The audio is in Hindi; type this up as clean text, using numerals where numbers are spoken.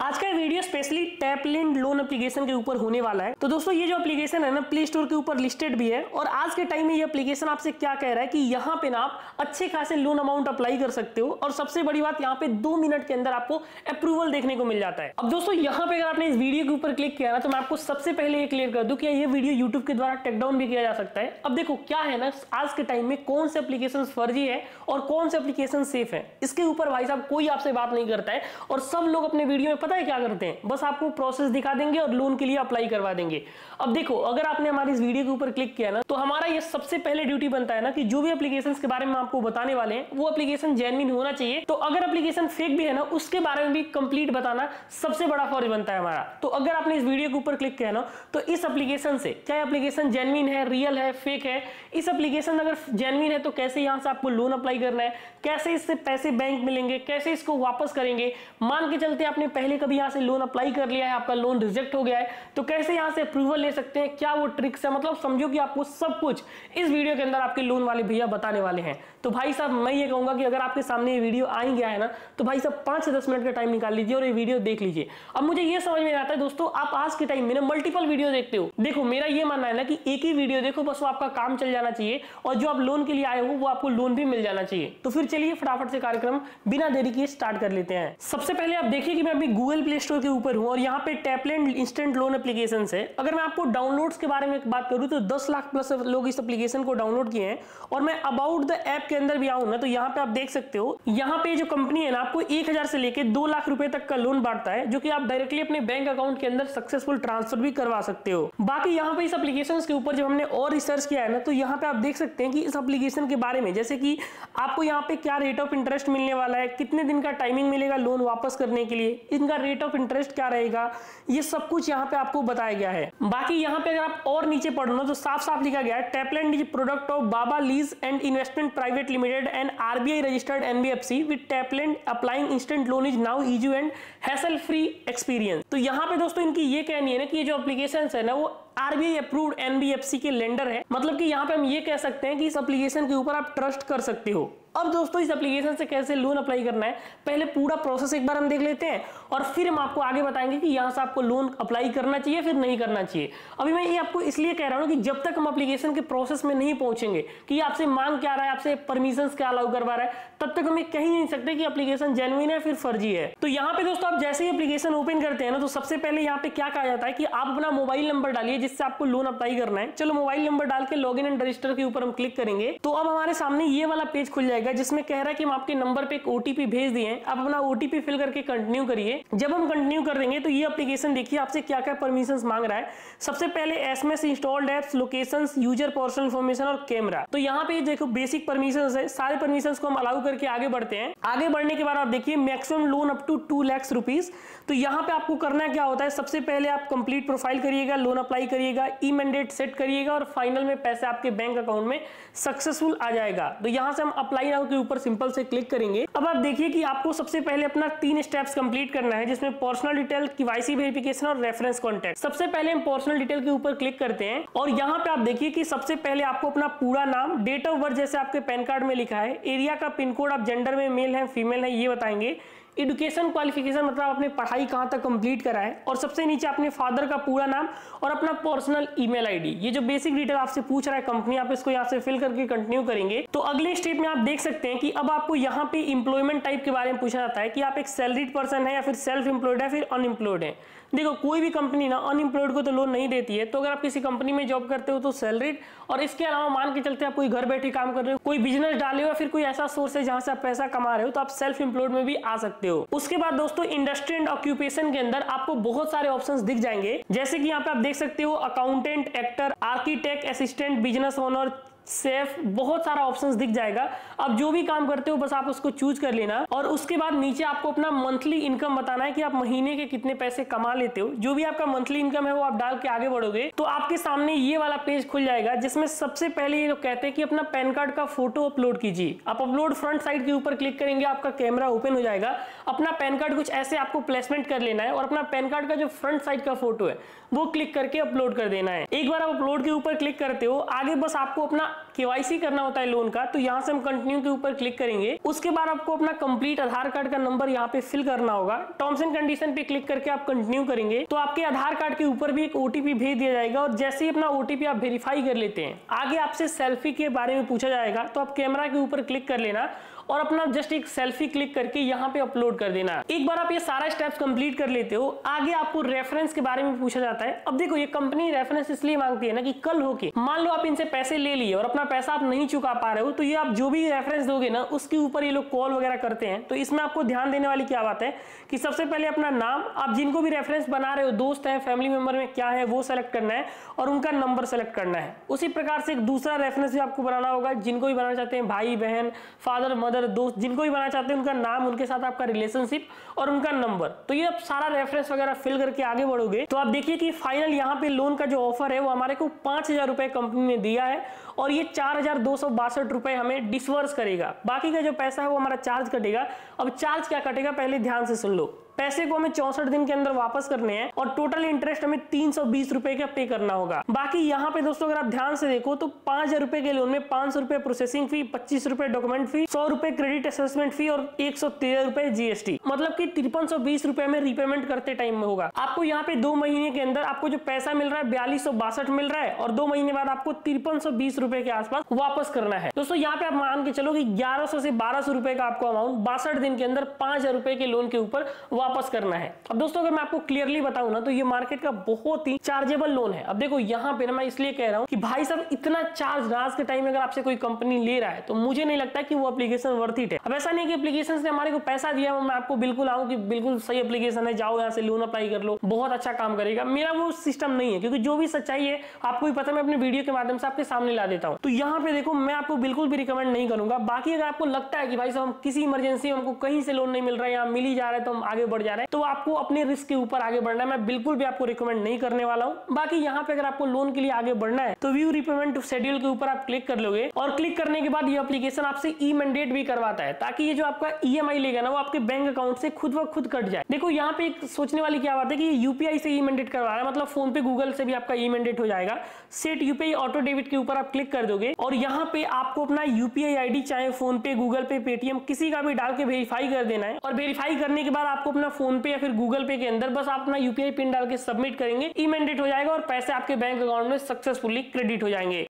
आज का वीडियो स्पेशली टैपलैंड लोन एप्लीकेशन के ऊपर होने वाला है। तो दोस्तों ये जो एप्लीकेशन है ना प्ले स्टोर के ऊपर लिस्टेड भी है और आज के टाइम में ये एप्लीकेशन आपसे क्या कह रहा है कि यहाँ पे ना आप अच्छे खासे लोन अमाउंट अप्लाई कर सकते हो और सबसे बड़ी बात यहाँ पे 2 मिनट के अंदर आपको अप्रूवल देखने को मिल जाता है। अब दोस्तों यहाँ पे अगर आपने इस वीडियो के ऊपर क्लिक किया ना तो मैं आपको सबसे पहले ये क्लियर कर दूं कि ये वीडियो यूट्यूब के द्वारा टेक डाउन भी किया जा सकता है। अब देखो क्या है ना, आज के टाइम में कौन से एप्लीकेशन फर्जी है और कौन से एप्लीकेशन सेफ है, इसके ऊपर भाई साहब कोई आपसे बात नहीं करता है और सब लोग अपने वीडियो में पता है क्या करते हैं, बस आपको प्रोसेस दिखा देंगे और लोन के लिए अप्लाई करवा देंगे। अब देखो अगर आपने हमारी इस वीडियो के ऊपर क्लिक किया ना तो हमारा ये सबसे पहले ड्यूटी बनता है ना कि जो भी एप्लीकेशंस के बारे में आपको बताने वाले हैं वो एप्लीकेशन जेन्युइन होना चाहिए। तो अगर एप्लीकेशन फेक भी है ना उसके बारे में भी कंप्लीट बताना सबसे बड़ा फर्ज बनता है हमारा। तो अगर आपने इस वीडियो के ऊपर क्लिक किया ना तो इस एप्लीकेशन से क्या एप्लीकेशन जेन्युइन है, रियल है, फेक है, इस एप्लीकेशन अगर जेन्युइन है तो कैसे यहां से आपको लोन अप्लाई करना है, कैसे इससे पैसे बैंक मिलेंगे, कैसे इसको वापस करेंगे, मान के चलते आपने पहले कभी यहां से लोन अप्लाई कर लिया है, आपका लोन रिजेक्ट हो गया है तो कैसे यहां से अप्रूवल ले सकते हैं, क्या वो ट्रिक्स है, मतलब समझो कि आपको सब कुछ इस वीडियो के अंदर आपके लोन वाले भैया बताने वाले हैं। तो भाई साहब मैं ये कहूंगा कि अगर आपके सामने ये वीडियो आ ही गया है ना तो भाई साहब 5 से 10 मिनट का टाइम निकाल लीजिए और ये वीडियो देख लीजिए। अब मुझे ये समझ में आता है दोस्तों आप आज के टाइम में ना मल्टीपल वीडियो देखते हो। देखो मेरा ये मानना है ना कि एक ही वीडियो देखो बस वो आपका काम चल जाना चाहिए और जो आप लोन के लिए आए हो वो आपको लोन भी मिल जाना चाहिए। तो फिर चलिए फटाफट से कार्यक्रम बिना देरी किए स्टार्ट कर लेते हैं। सबसे पहले आप देखिए कि मैं अभी गूगल प्ले स्टोर के ऊपर हूं और यहाँ पे टैपलैंड इंस्टेंट लोन एप्लीकेशन है। अगर मैं आपको डाउनलोड्स के बारे में बात करूं तो 10 लाख प्लस लोग इस एप्लीकेशन को डाउनलोड किए हैं और मैं अबाउट द ऐप के अंदर भी आऊं ना तो यहाँ पे आप देख सकते हो, यहाँ पे जो कंपनी है ना आपको 1000 से लेके 2 लाख रुपए तक का लोन बांटता है जो कि आप डायरेक्टली अपने बैंक अकाउंट के अंदर सक्सेसफुल ट्रांसफर भी करवा सकते हो। बाकी यहाँ पे इस एप्लीकेशन के ऊपर जब हमने और रिसर्च किया है ना तो यहाँ पे आप देख सकते हैं कि इस एप्लीकेशन के बारे में, जैसे कि आपको यहाँ पे क्या रेट ऑफ इंटरेस्ट मिलने वाला है, कितने दिन का टाइमिंग मिलेगा लोन वापस करने के लिए, इनका रेट ऑफ इंटरेस्ट क्या रहेगा, ये सब कुछ यहाँ पे आपको बताया गया है। बाकी यहाँ पे अगर आप और नीचे पढ़ो ना तो साफ साफ लिखा गया है Tapland is product of Baba lease and investment private limited and RBI registered NBFC with Tapland applying instant loan is now easy and hassle free experience. तो यहाँ पे दोस्तों इनकी ये कहनी है ना कि ये जो एप्लीकेशन है ना वो आरबीआई अप्रूव्ड एनबीएफसी के लेंडर है, मतलब कि यहाँ पे हम ये कह सकते हैं कि इस एप्लीकेशन के ऊपर आप ट्रस्ट कर सकते हो। अब दोस्तों इस एप्लीकेशन से कैसे लोन अप्लाई करना है पहले पूरा प्रोसेस एक बार हम देख लेते हैं और फिर हम आपको आगे बताएंगे कि यहाँ से आपको लोन अप्लाई करना चाहिए फिर नहीं करना चाहिए। अभी मैं ये आपको इसलिए कह रहा हूँ कि जब तक हम एप्लीकेशन के प्रोसेस में नहीं पहुंचेंगे कि आपसे मांग क्या रहा है, आपसे परमिशन क्या अलाउ करवा रहा है, तब तक हमें कह ही नहीं सकते कि एप्लीकेशन जेन्युइन है फिर फर्जी है। तो यहाँ पे दोस्तों आप जैसे ही एप्लीकेशन ओपन करते हैं ना तो सबसे पहले यहाँ पे क्या कहा जाता है कि आप अपना मोबाइल नंबर डालिए जिससे आपको लोन अप्लाई करना है। चलो मोबाइल नंबर डाल के लॉगिन एंड रजिस्टर के ऊपर हम क्लिक करेंगे तो अब हमारे सामने ये वाला पेज खुल जाएगा जिसमें कह रहा है कि हम आपके नंबर पे एक ओटीपी भेज दिए हैं, आप अपना ओटीपी फिल करके कंटिन्यू करिए। जब हम कंटिन्यू कर देंगे तो ये एप्लीकेशन देखिए आपसे क्या क्या परमिशंस मांग रहा है। सबसे पहले SMS, installed apps, locations, user personal information और कैमरा। तो यहाँ पे देखो बेसिक परमिशंस है, सारे परमिशंस को हम अलाउ करके आगे बढ़ते हैं। आगे बढ़ने के बाद आप देखिए maximum loan up to 2 lakh rupees. तो यहाँ पे आपको करना क्या होता है, सबसे पहले आप कंप्लीट प्रोफाइल करिएगा, लोन अप्लाई करिएगा, ई मैंडेट सेट करिएगा और फाइनल में पैसे आपके बैंक अकाउंट में सक्सेसफुल आ जाएगा। तो यहाँ से हम अप्लाई नाउ के ऊपर सिंपल से क्लिक करेंगे। अब आप देखिए कि आपको सबसे पहले अपना 3 स्टेप्स कंप्लीट करना है जिसमें पर्सनल डिटेल, केवाईसी वेरिफिकेशन और रेफरेंस कॉन्टैक्ट। सबसे पहले हम पर्सनल डिटेल के ऊपर क्लिक करते हैं और यहाँ पे आप देखिए कि सबसे पहले आपको अपना पूरा नाम, डेट ऑफ बर्थ जैसे आपके पैन कार्ड में लिखा है, एरिया का पिन कोड, आप जेंडर में मेल है फीमेल है ये बताएंगे, एजुकेशन क्वालिफिकेशन मतलब आपने पढ़ाई कहां तक कंप्लीट करा है और सबसे नीचे अपने फादर का पूरा नाम और अपना पर्सनल ईमेल आईडी। ये जो बेसिक डिटेल आपसे पूछ रहा है कंपनी, आप इसको यहां से फिल करके कंटिन्यू करेंगे। तो अगले स्टेप में आप देख सकते हैं कि अब आपको यहां पे एम्प्लॉयमेंट टाइप के बारे में पूछा जाता है कि आप एक सैलरीड पर्सन है या फिर सेल्फ एम्प्लॉयड है फिर अनएम्प्लॉयड है। देखो कोई भी कंपनी ना अनएम्प्लॉयड को तो लोन नहीं देती है, तो अगर आप किसी कंपनी में जॉब करते हो तो सैलरीड, और इसके अलावा मान के चलते आप कोई घर बैठे काम कर रहे हो, कोई बिजनेस डाले हो या फिर कोई ऐसा सोर्स है जहां से आप पैसा कमा रहे हो तो आप सेल्फ एम्प्लॉयड में भी आ सकते हो। उसके बाद दोस्तों इंडस्ट्री एंड ऑक्यूपेशन के अंदर आपको बहुत सारे ऑप्शंस दिख जाएंगे, जैसे कि यहाँ पे आप देख सकते हो accountant, actor, architect, assistant, business owner, safe, बहुत सारा ऑप्शंस दिख जाएगा। अब जो भी काम करते हो बस आप उसको चूज कर लेना और उसके बाद नीचे आपको अपना मंथली इनकम बताना है कि आप महीने के कितने पैसे कमा लेते हो। जो भी आपका मंथली इनकम है वो आप डाल के आगे बढ़ोगे तो आपके सामने ये वाला पेज खुल जाएगा जिसमें सबसे पहले ये लोग कहते हैं कि अपना पैन कार्ड का फोटो अपलोड कीजिए। आप अपलोड फ्रंट साइड के ऊपर क्लिक करेंगे, आपका कैमरा ओपन हो जाएगा। अपना पैन कार्ड कुछ ऐसे आपको प्लेसमेंट कर लेना है और अपना पैन कार्ड का जो फ्रंट साइड का फोटो है वो क्लिक करके अपलोड कर देना है। एक बार आप अपलोड के ऊपर क्लिक करते हो आगे बस आपको अपना KYC करना होता है लोन का, तो यहाँ से हम कंटिन्यू के ऊपर क्लिक करेंगे। उसके बाद आपको अपना कंप्लीट आधार कार्ड का नंबर यहाँ पे फिल करना होगा। टर्म्स एंड कंडीशन पे क्लिक करके आप कंटिन्यू करेंगे तो आपके आधार कार्ड के ऊपर भी एक OTP भेज दिया जाएगा, और जैसे ही अपना OTP आप वेरीफाई कर लेते हैं, आगे आपसे सेल्फी के बारे में पूछा जाएगा, तो आप कैमरा के ऊपर क्लिक कर लेना और अपना जस्ट एक सेल्फी क्लिक करके यहाँ पे अपलोड कर देना। एक बार आप ये सारा स्टेप्स कंप्लीट कर लेते हो, आगे आपको रेफरेंस के बारे में पूछा जाता है। अब देखो, ये कंपनी रेफरेंस इसलिए मांगती है ना कि कल होके मान लो आप इनसे पैसे ले लिए और अपना पैसा आप नहीं चुका पा रहे हो, तो ये आप जो भी रेफरेंस दोगे ना उसके ऊपर ये लोग कॉल वगैरह करते हैं। तो इसमें आपको ध्यान देने वाली क्या बात है कि सबसे पहले अपना नाम, आप जिनको भी रेफरेंस बना रहे हो, दोस्त है, फैमिली मेंबर में क्या है, वो सेलेक्ट करना है और उनका नंबर सेलेक्ट करना है। उसी प्रकार से एक दूसरा रेफरेंस भी आपको बनाना होगा, जिनको भी बनाना चाहते हैं, भाई बहन, फादर मदर, दोस्त, जिनको भी बनाना चाहते हैं, उनका नाम, उनके साथ आपका रिलेशनशिप और उनका नंबर। तो ये आप सारा रेफरेंस वगैरह फिल करके आगे बढ़ोगे तो आप देखिए कि फाइनल यहाँ पे लोन का जो ऑफर है वो हमारे को 5,000 रुपए कंपनी ने दिया है, और ये 4,262 रुपए हमें डिसवर्स करेगा। बाकी का जो पैसा है वो हमारा चार्ज कटेगा। अब चार्ज क्या कटेगा पहले ध्यान से सुन लो। पैसे को हमें 64 दिन के अंदर वापस करने हैं और टोटल इंटरेस्ट हमें 320 रुपए का पे करना होगा। बाकी यहाँ पे दोस्तों अगर आप ध्यान से देखो तो 5,000 रुपए के लोन में 500 रुपए प्रोसेसिंग फी, 25 रुपए डॉक्यूमेंट फी, 100 रुपए क्रेडिट असेसमेंट फी और 113 रुपए GST, मतलब कि 5320 रुपए में रीपेमेंट करते टाइम में होगा। आपको यहाँ पे 2 महीने के अंदर आपको जो पैसा मिल रहा है 4262 मिल रहा है, और 2 महीने बाद आपको 5320 रुपए के आसपास वापस करना है। दोस्तों यहाँ पे आप मान के चलो कि 1100 से 1200 रुपए का आपको अमाउंट 62 दिन के अंदर 5,000 रुपए के लोन के ऊपर वापस करना है। अब दोस्तों अगर मैं आपको क्लियरली बताऊं ना तो ये मार्केट का बहुत ही चार्जेबल लोन है। अब देखो यहाँ पे ना मैं इसलिए कह रहा हूं कि भाई साहब इतना चार्ज आज के टाइम में अगर आपसे कोई कंपनी ले रहा है तो मुझे नहीं लगता कि वो एप्लीकेशन वर्थ इट है। अब ऐसा नहीं कि एप्लीकेशन ने हमारे को पैसा दिया, मैं आपको बिल्कुल आऊं कि बिल्कुल सही एप्लीकेशन है, जाओ यहाँ से लोन अप्लाई कर लो, बहुत अच्छा काम करेगा। मेरा वो सिस्टम नहीं है, क्योंकि जो भी सच्चाई है आपको भी पता, मैं अपने वीडियो के माध्यम से आपके सामने ला देता हूँ। तो यहाँ पे देखो मैं आपको बिल्कुल भी रिकमेंड नहीं करूंगा। बाकी अगर आपको लगता है कि भाई साहब हम किसी इमरजेंसी में हमको कहीं से लोन नहीं मिल रहा है या मिल ही जा रहा है तो हम आगे बढ़ जा रहे हैं, तो आपको अपने रिस्क के ऊपर आगे बढ़ना है। मैं बिल्कुल भी आपको रिकमेंड नहीं करने वाला हूं। बाकी यहाँ पे अगर आपको लोन के लिए आगे बढ़ना है तो व्यू रीपेमेंट शेड्यूल के ऊपर आप क्लिक कर लोगे, और क्लिक करने के बाद ये एप्लीकेशन आपसे ई मैंडेट भी करवाता है, ताकि ये जो आपका EMI लेगा ना वो आपके बैंक अकाउंट से खुद व खुद कट जाए। देखो यहाँ पे एक सोचने वाली क्या बात है कि ये UPI से ई मैंडेट करवा रहा है, मतलब फोन पे गूगल से भी आपका ई मैंडेट हो जाएगा। सेट UPI ऑटो डेबिट के ऊपर आप क्लिक कर दोगे और यहाँ पे आपको अपना UPI ID चाहे फोन पे, गूगल पे, पेटीएम किसी का भी डाल के वेरीफाई कर देना है, और वेरीफाई करने के बाद आपको अपना फोन पे या फिर गूगल पे के अंदर बस आप अपना UPI पिन डाल के सबमिट करेंगे, ई मैंडेट हो जाएगा और पैसे आपके बैंक अकाउंट में सक्सेसफुली क्रेडिट हो जाएंगे।